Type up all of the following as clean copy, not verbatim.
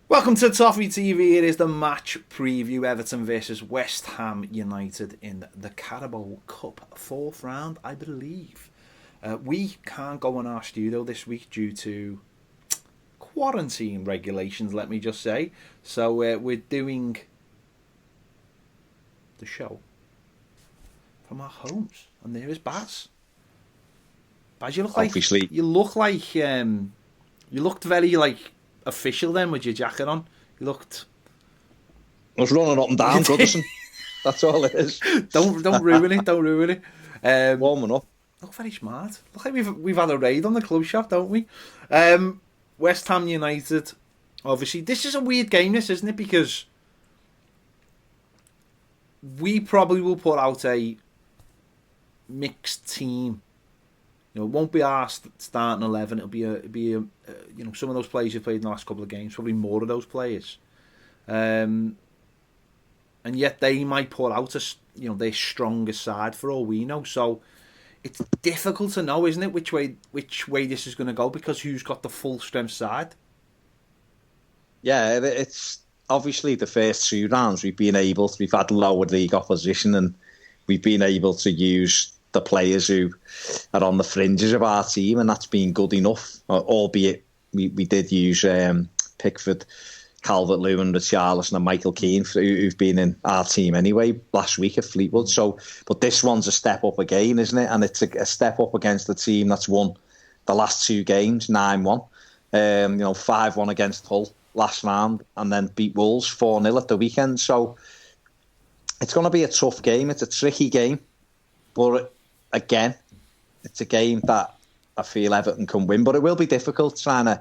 Welcome to Toffee TV. It is the match preview. Everton versus West Ham United in the Carabao Cup fourth round, I believe. We can't go in our studio this week due to quarantine regulations, let me just say. So we're doing the show from our homes. And there is Baz. Baz, you look Obviously. you looked very official then with your jacket on. You looked... I was running up and down Goodison. That's all it is. Don't ruin it. Don't ruin it. Warming up. Look very smart. Look like we've had a raid on the club shop, don't we? West Ham United. Obviously, this is a weird game, this, isn't it? Because we probably will put out a mixed team. You know, it won't be our starting 11. It'll be some of those players who played in the last couple of games. Probably more of those players, and yet they might put out their strongest side for all we know. So it's difficult to know, isn't it, which way this is going to go, because who's got the full strength side? Yeah, it's obviously the first two rounds we've had lower league opposition, and we've been able to use the players who are on the fringes of our team, and that's been good enough. Albeit we did use Pickford, Calvert-Lewin, Richarlison and Michael Keane, who've been in our team anyway last week at Fleetwood. So, but this one's a step up again, isn't it? And it's a step up against a team that's won the last two games 9-1, 5-1 against Hull last round, and then beat Wolves 4-0 at the weekend. So it's going to be a tough game. It's a tricky game, but again, it's a game that I feel Everton can win, but it will be difficult trying to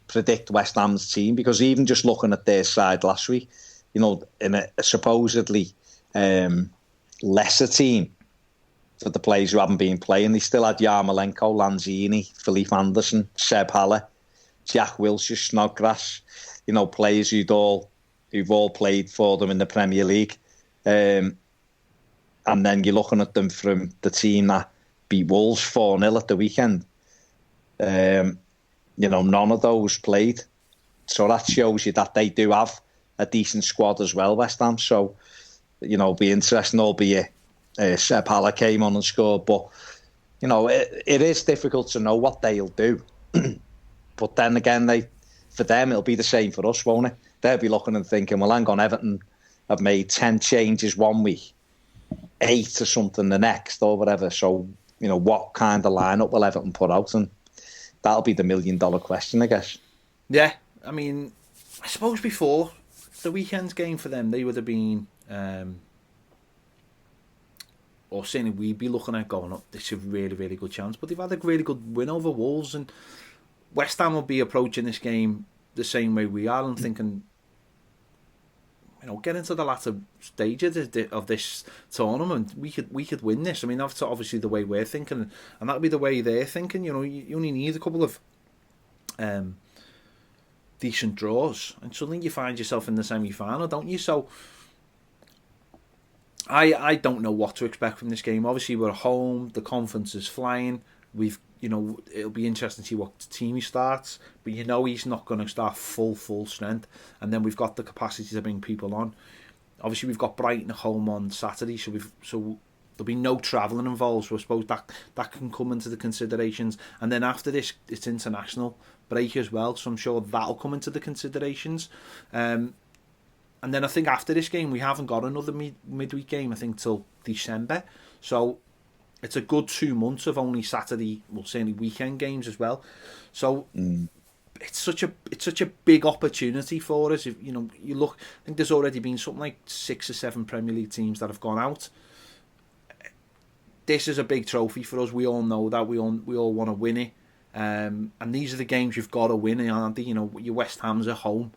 predict West Ham's team, because even just looking at their side last week, in a supposedly lesser team for the players who haven't been playing, they still had Yarmolenko, Lanzini, Felipe Anderson, Seb Haller, Jack Wilshere, Snodgrass, players who've all played for them in the Premier League. And then you're looking at them from the team that beat Wolves 4-0 at the weekend. None of those played. So that shows you that they do have a decent squad as well, West Ham. So, be interesting, albeit Seb Haller came on and scored. But, it is difficult to know what they'll do. But then again, for them, it'll be the same for us, won't it? They'll be looking and thinking, well, hang on, Everton have made 10 changes one week, 8 or something the next, or whatever. So, what kind of lineup will Everton put out? And that'll be the $1 million question, I guess. Yeah, I mean, I suppose before the weekend's game for them, they would have been, or certainly we'd be looking at going up, this is a really, really good chance. But they've had a really good win over Wolves, and West Ham will be approaching this game the same way we are and thinking, get into the latter stages of this tournament, we could win this. I mean, that's obviously the way we're thinking, and that'll be the way they're thinking. You only need a couple of decent draws, and suddenly you find yourself in the semi-final, don't you? So I don't know what to expect from this game. Obviously, we're at home. The confidence is flying. It'll be interesting to see what team he starts, but he's not going to start full strength. And then we've got the capacity to bring people on. Obviously, we've got Brighton at home on Saturday, so there'll be no travelling involved. So I suppose that can come into the considerations. And then after this, it's international break as well, so I'm sure that'll come into the considerations. And then I think after this game, we haven't got another midweek game, I think, till December. So it's a good 2 months of only Saturday, well, certainly weekend games as well. So it's such a big opportunity for us. If you look, I think there's already been something like 6 or 7 Premier League teams that have gone out. This is a big trophy for us. We all know that. We all want to win it. And these are the games you've got to win, aren't they? Your West Ham's at home.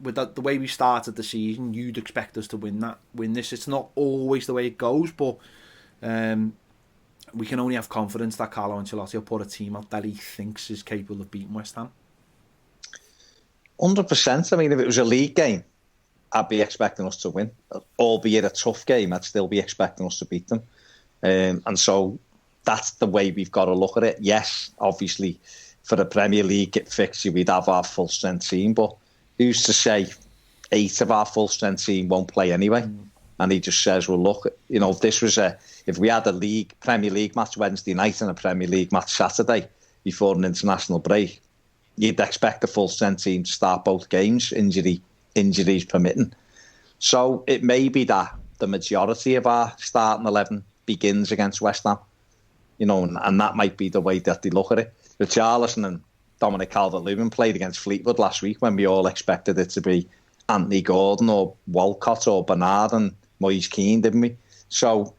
With the way we started the season, you'd expect us to win this. It's not always the way it goes, but we can only have confidence that Carlo Ancelotti will put a team out that he thinks is capable of beating West Ham. 100%. I mean, if it was a league game, I'd be expecting us to win. Albeit a tough game, I'd still be expecting us to beat them. And so that's the way we've got to look at it. Yes, obviously, for a Premier League fixture, we'd have our full-strength team. But who's to say 8 of our full-strength team won't play anyway? And he just says, well, look, if we had a Premier League match Wednesday night and a Premier League match Saturday before an international break, you'd expect the full-strength team to start both games, injuries permitting. So it may be that the majority of our starting 11 begins against West Ham, and that might be the way that they look at it. Richarlison and Dominic Calvert-Lewin played against Fleetwood last week when we all expected it to be Anthony Gordon or Walcott or Bernard and Moise Keane, didn't we? So,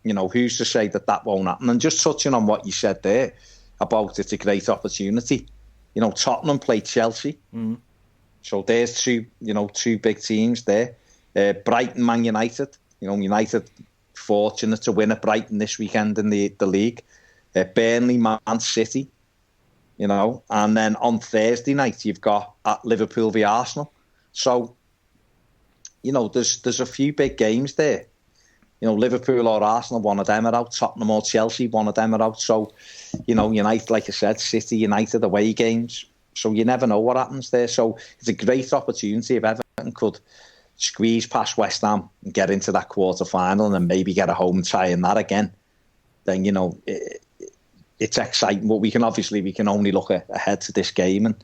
who's to say that won't happen? And just touching on what you said there about it's a great opportunity. Tottenham played Chelsea. So there's two big teams there. Brighton, Man United. United fortunate to win at Brighton this weekend in the league. Burnley, Man City. And then on Thursday night you've got at Liverpool v Arsenal. So, there's a few big games there. Liverpool or Arsenal, one of them are out. Tottenham or Chelsea, one of them are out. So, United, like I said, City, United away games. So you never know what happens there. So it's a great opportunity if Everton could squeeze past West Ham and get into that quarter-final and then maybe get a home tie in that again. Then, it's exciting. But we can only look ahead to this game.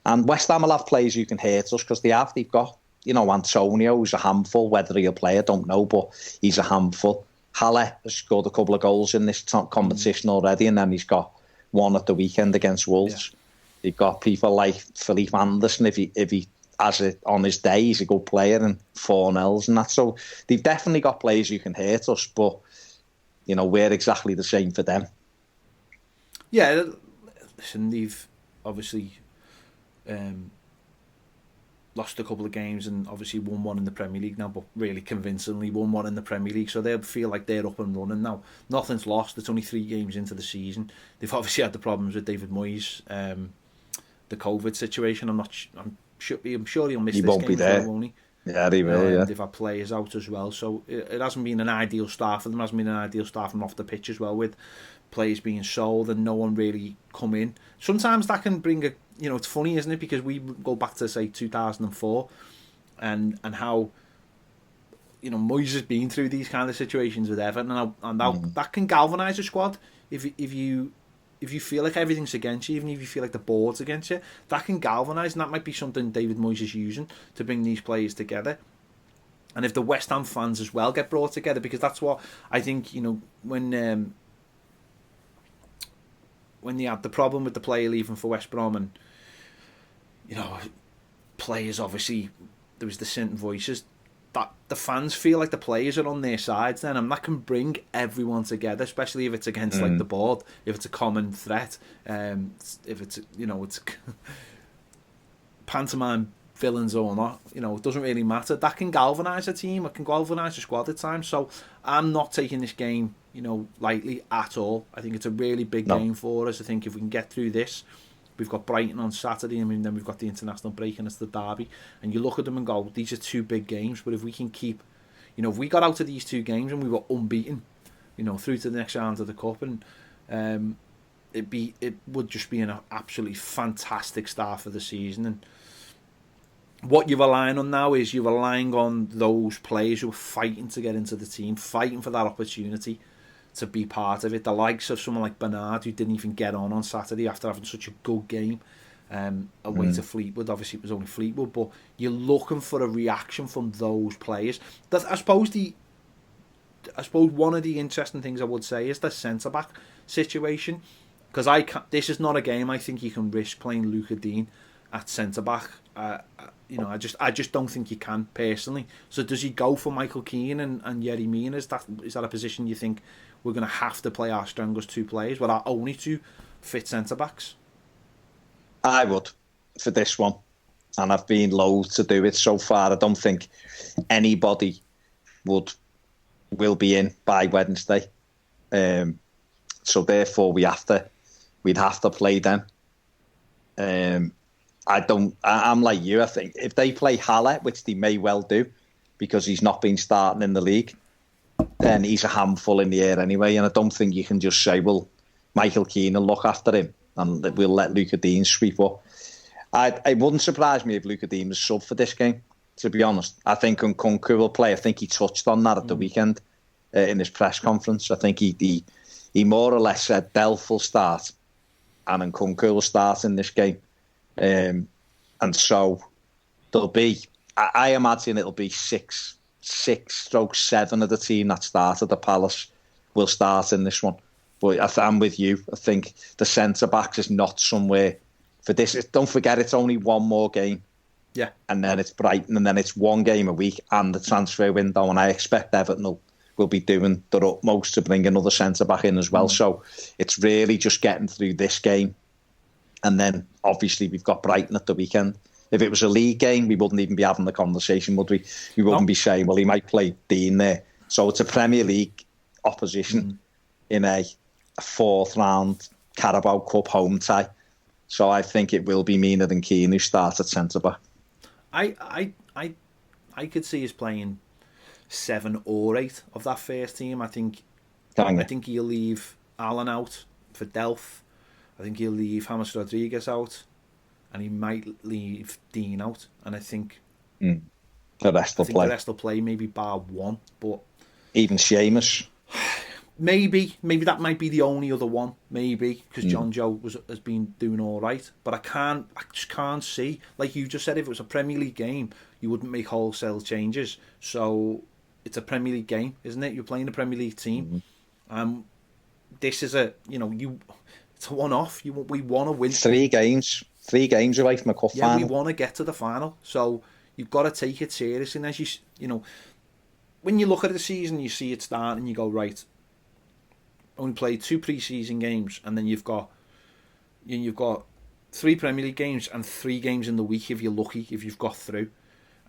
And West Ham will have players who can hurt us because they've got, Antonio, who's a handful. Whether he'll play, I don't know, but he's a handful. Haller has scored a couple of goals in this competition already, and then he's got one at the weekend against Wolves. Yeah. You've got people like Philippe Anderson, if he has it on his day, he's a good player, and 4-0s and that. So they've definitely got players who can hurt us, but, we're exactly the same for them. Yeah, listen, they've obviously lost a couple of games and obviously won one in the Premier League now, but really convincingly won one in the Premier League, so they'll feel like they're up and running now. Nothing's lost. It's only 3 games into the season. They've obviously had the problems with David Moyes, the COVID situation. I'm sure he'll miss this won't game be there. as well, won't he? Yeah, he will, yeah. They've had players out as well, so it hasn't been an ideal start for them. It hasn't been an ideal start from off the pitch as well, with players being sold and no one really come in. Sometimes that can bring it's funny, isn't it? Because we go back to, say, 2004 and how, Moyes has been through these kind of situations with Everton, and that can galvanise a squad. If you feel like everything's against you, even if you feel like the board's against you, that can galvanise, and that might be something David Moyes is using to bring these players together. And if the West Ham fans as well get brought together, because that's what I think, when they had the problem with the player leaving for West Brom, and players, obviously there was dissenting voices, that the fans feel like the players are on their sides then, and that can bring everyone together, especially if it's against like the board, if it's a common threat, if it's it's pantomime villains or not, it doesn't really matter. That can galvanise a team, it can galvanise a squad at times. So I'm not taking this game lightly at all. I think it's a really big game for us. I think if we can get through this, we've got Brighton on Saturday, and then we've got the international break, and it's the derby, and you look at them and go, these are 2 big games. But if we can keep, if we got out of these 2 games and we were unbeaten, through to the next round of the cup, and it would just be an absolutely fantastic start for the season. And what you're relying on now is you're relying on those players who are fighting to get into the team, fighting for that opportunity to be part of it. The likes of someone like Bernard, who didn't even get on Saturday after having such a good game away to Fleetwood. Obviously it was only Fleetwood, but you're looking for a reaction from those players. I suppose one of the interesting things I would say is the centre-back situation, because this is not a game I think you can risk playing Luca Dean at centre-back. I just don't think you can, personally. So does he go for Michael Keane and Yerry Mina? Is that a position you think we're going to have to play our strongest 2 players, with our only 2 fit centre-backs? I would, for this one. And I've been loath to do it so far. I don't think anybody will be in by Wednesday. So therefore we'd have to play them. I'm like you. I think if they play Haller, which they may well do, because he's not been starting in the league, then he's a handful in the air anyway. And I don't think you can just say, well, Michael Keane will look after him and we'll let Luca Dean sweep up. It wouldn't surprise me if Luca Dean was sub for this game, to be honest. I think Nkunku will play. I think he touched on that at the weekend in his press conference. I think he more or less said Delph will start and Nkunku will start in this game. And so there'll be, I imagine it'll be 6/7 of the team that started at Palace will start in this one. But I'm with you. I think the centre-backs is not somewhere for this. Don't forget, it's only one more game. Yeah. And then it's Brighton, and then it's one game a week and the transfer window. And I expect Everton will be doing their utmost to bring another centre-back in as well. So it's really just getting through this game. And then, obviously, we've got Brighton at the weekend. If it was a league game, we wouldn't even be having the conversation, would we? We wouldn't be saying, well, he might play Dean there. So it's a Premier League opposition in a fourth round Carabao Cup home tie. So I think it will be Mina than Keane who starts at centre-back. I could see us playing 7 or 8 of that first team. I think he'll leave Allen out for Delph. I think he'll leave James Rodriguez out, and he might leave Dean out. And I think the rest will play. The rest will play, maybe bar one, but even Seamus. Maybe that might be the only other one. Maybe because John Joe has been doing all right, but I just can't see. Like you just said, if it was a Premier League game, you wouldn't make wholesale changes. So it's a Premier League game, isn't it? You're playing a Premier League team. This is it's a one-off. We want to win 3 games away from a cup final. Yeah, we want to get to the final, so you've got to take it seriously. And as when you look at the season, you see it start, and you go, right, only played 2 pre-season games, and then you've got 3 Premier League games and 3 games in the week if you're lucky, if you've got through.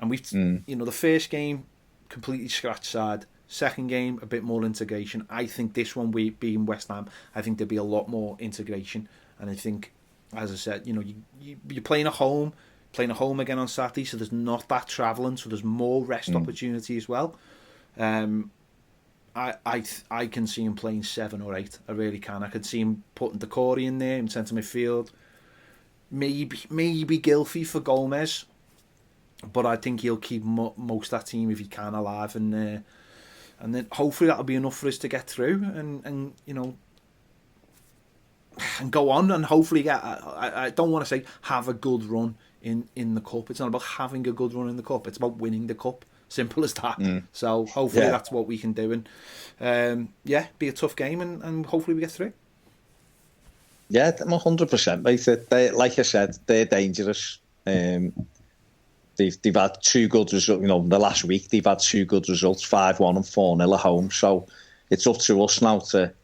And we've the first game completely scratch side. Second game, a bit more integration. I think this one, being West Ham, I think there'll be a lot more integration. And I think, as I said, you're playing at home again on Saturday, so there's not that travelling, so there's more rest opportunity as well. I can see him playing 7 or 8. I really can. I could see him putting Decore in there in centre midfield. Maybe Gylfi for Gomez, but I think he'll keep most of that team if he can alive, and then hopefully that'll be enough for us to get through and go on, and hopefully get. I don't want to say have a good run in the cup. It's not about having a good run in the cup. It's about winning the cup. Simple as that. So hopefully that's what we can do, and be a tough game, and hopefully we get through. Yeah, 100%, mate. Like I said, they're dangerous. They've had 2 good results. The last week they've had 2 good results, 5-1 and 4-0 at home. So it's up to us now to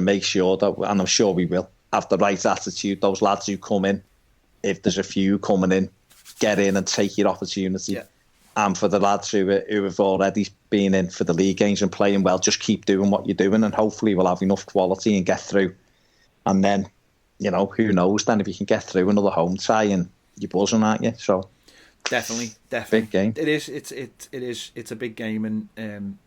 make sure that, and I'm sure we will, have the right attitude. Those lads who come in, if there's a few coming in, get in and take your opportunity. Yeah. And for the lads who have already been in for the league games and playing well, just keep doing what you're doing, and hopefully we'll have enough quality and get through. And then, who knows then if you can get through another home tie, and you're buzzing, aren't you? So definitely big game. It is. It's a big game, and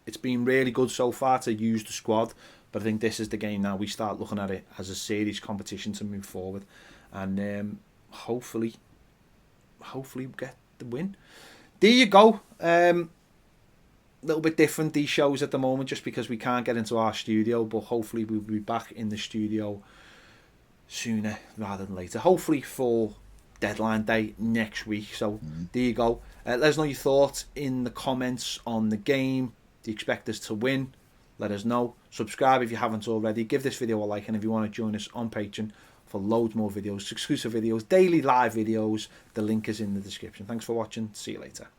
it's been really good so far to use the squad. But I think this is the game now we start looking at it as a serious competition to move forward, and hopefully we get the win. There you go. Little bit different, these shows at the moment, just because we can't get into our studio, but hopefully we'll be back in the studio sooner rather than later, hopefully for deadline day next week. So there you go. Let us know your thoughts in the comments on the game. Do you expect us to win? Let us know. Subscribe if you haven't already. Give this video a like, and if you want to join us on Patreon for loads more videos, exclusive videos, daily live videos, the link is in the description. Thanks for watching. See you later.